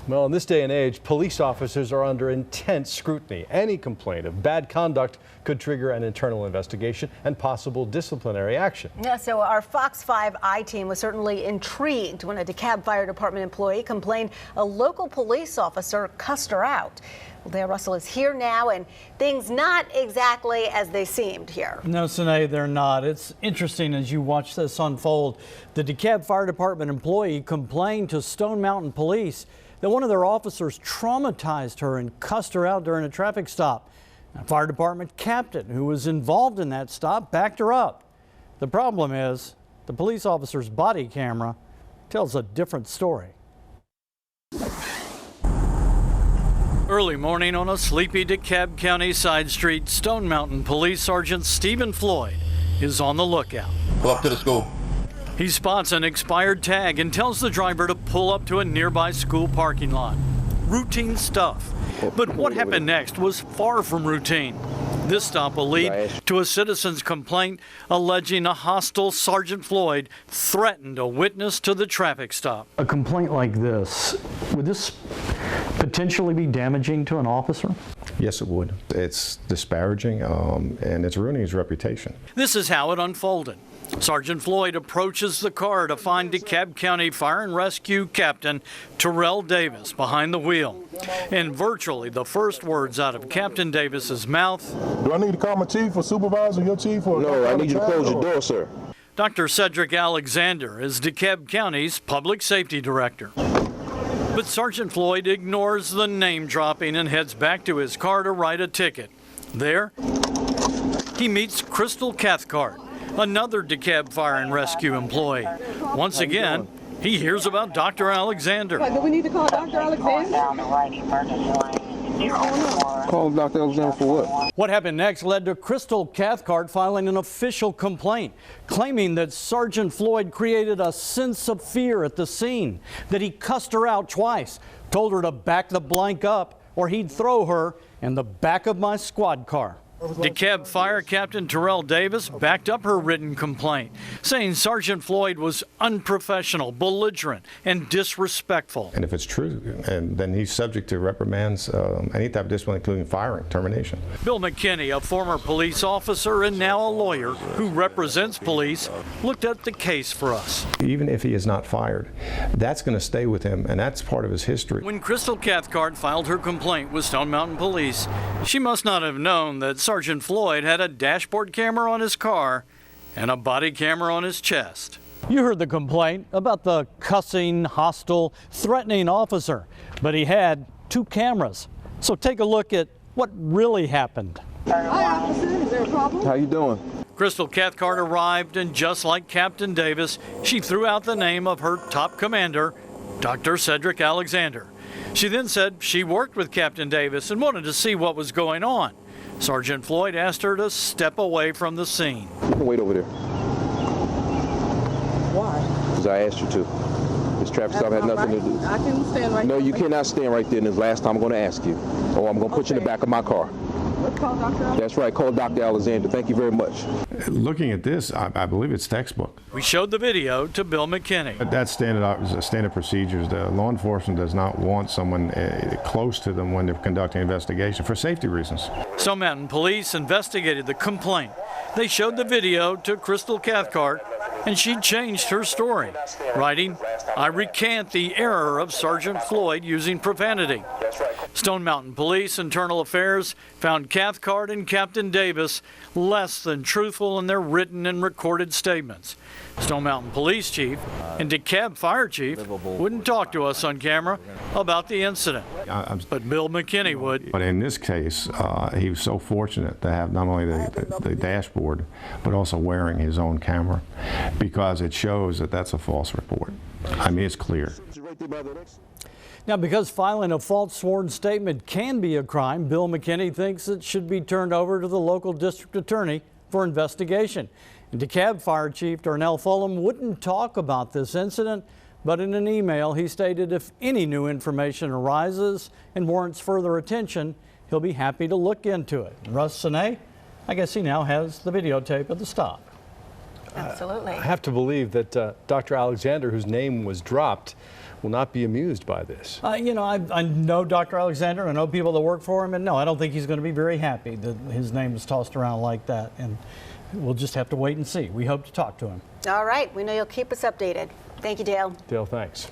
Well, in this day and age, police officers are under intense scrutiny. Any complaint of bad conduct could trigger an internal investigation and possible disciplinary action. Yeah, so our Fox 5 I-team was certainly intrigued when a DeKalb Fire Department employee complained a local police officer cussed her out. Well, Dale Russell is here now, and things not exactly as they seemed here. No, Sinead, they're not. It's interesting as you watch this unfold. The DeKalb Fire Department employee complained to Stone Mountain Police that one of their officers traumatized her and cussed her out during a traffic stop. A fire department captain who was involved in that stop backed her up. The problem is the police officer's body camera tells a different story. Early morning on a sleepy DeKalb County side street, Stone Mountain Police Sergeant Stephen Floyd is on the lookout. Pull up to the school. He spots an expired tag and tells the driver to pull up to a nearby school parking lot. Routine stuff. But what happened next was far from routine. This stop will lead to a citizen's complaint alleging a hostile Sergeant Floyd threatened a witness to the traffic stop. A complaint like this, would this potentially be damaging to an officer? Yes, it would. It's disparaging and it's ruining his reputation. This is how it unfolded. Sergeant Floyd approaches the car to find DeKalb County Fire and Rescue Captain Terrell Davis behind the wheel. And virtually the first words out of Captain Davis's mouth. Do I need to call my chief or supervisor, your chief? Or no, I need you to close your door, sir. Dr. Cedric Alexander is DeKalb County's Public Safety Director. But Sergeant Floyd ignores the name dropping and heads back to his car to write a ticket. There, he meets Crystal Cathcart, another DeKalb Fire and Rescue employee. Once again, he hears about Dr. Alexander. Do we need to call Dr. Alexander? Call Dr. Alexander for what? What happened next led to Crystal Cathcart filing an official complaint, claiming that Sergeant Floyd created a sense of fear at the scene, that he cussed her out twice, told her to back the blank up or he'd throw her in the back of my squad car. DeKalb Fire Captain Terrell Davis backed up her written complaint, saying Sergeant Floyd was unprofessional, belligerent, and disrespectful. And if it's true, then he's subject to reprimands, any type of discipline, including firing, termination. Bill McKinney, a former police officer and now a lawyer who represents police, looked at the case for us. Even if he is not fired, that's going to stay with him, and that's part of his history. When Crystal Cathcart filed her complaint with Stone Mountain Police, she must not have known that Sergeant Floyd had a dashboard camera on his car and a body camera on his chest. You heard the complaint about the cussing, hostile, threatening officer, but he had two cameras. So take a look at what really happened. Hi, officer. Is there a problem? How you doing? Crystal Cathcart arrived, and just like Captain Davis, she threw out the name of her top commander, Dr. Cedric Alexander. She then said she worked with Captain Davis and wanted to see what was going on. Sergeant Floyd asked her to step away from the scene. You can wait over there. Why? Because I asked you to. This traffic stop had nothing to do. I can stand right there. No, you cannot stand right there, and this last time I'm going to ask you. Or I'm going to put you in the back of my car. Let's call Dr. Alexander. That's right, call Dr. Alexander. Thank you very much. Looking at this, I believe it's textbook. We showed the video to Bill McKinney. That's standard procedures. The law enforcement does not want someone close to them when they're conducting an investigation for safety reasons. Stone Mountain Police investigated the complaint. They showed the video to Crystal Cathcart, and she changed her story, writing, "I recant the error of Sergeant Floyd using profanity." Stone Mountain Police Internal Affairs found Cathcart and Captain Davis less than truthful in their written and recorded statements. Stone Mountain Police Chief and DeKalb Fire Chief wouldn't talk to us on camera about the incident, but Bill McKinney would. But in this case, he was so fortunate to have not only the dashboard, but also wearing his own camera, because it shows that that's a false report. I mean, it's clear. Now, because filing a false sworn statement can be a crime, Bill McKinney thinks it should be turned over to the local district attorney for investigation. And DeKalb Fire Chief Darnell Fulham wouldn't talk about this incident, but in an email he stated if any new information arises and warrants further attention, he'll be happy to look into it. Russ Sine, I guess he now has the videotape of the stop. Absolutely. I have to believe that Dr. Alexander, whose name was dropped, will not be amused by this. You know, I know Dr. Alexander. I know people that work for him, and no, I don't think he's going to be very happy that his name is tossed around like that. And we'll just have to wait and see. We hope to talk to him. All right. We know you'll keep us updated. Thank you, Dale. Dale, thanks.